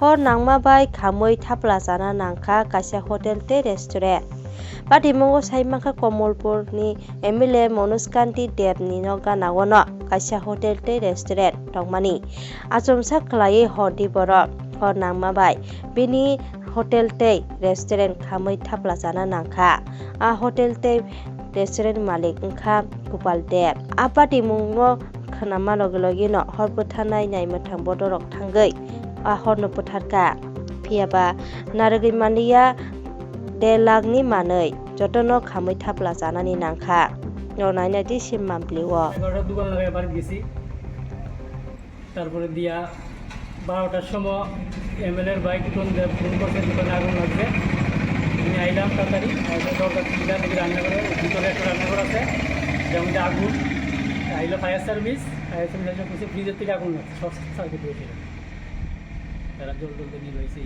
hor nangma bai khamwi thapla jana nangkha kaisa hotel tei restaurant. Patimungo saimaka Komolpur ni MLA Manuskanti Dev ni no ganagono kaisa hotel tei restaurant tongmani. Achomsa khlai hor di borok hor nangma bai bini hotel tei restaurant khamwi thapla jana nangkha. A hotel tei restaurant malik wngkha Gopal Dev. A patimungo khanama logi no hor pwthanai naimwthang bodorok thangui a hor no pwtharka. Phiaba narigui mania 1.5 lakh ni manui jotono khamwi thapla janani nangkha. Nainai ti sim mampliwo দোকান লাগাই বার গেছি তারপরে দিয়া 12টার সময় এমএলএর bike phone করছে দোকানে আগুন লাগছে আমি আইলাম তাড়াতাড়ি দরজা খুলে দেখি রান্নাঘরে ভিতরে একটা রান্নাঘর আছে যার মধ্যে আগুন আইলো ফায়ার সার্ভিস এসে কিছু ফ্রিজের থেকে আগুন লাগছে শর্ট সার্কিট হয়েছিল তারা জল নিয়ে রয়েছে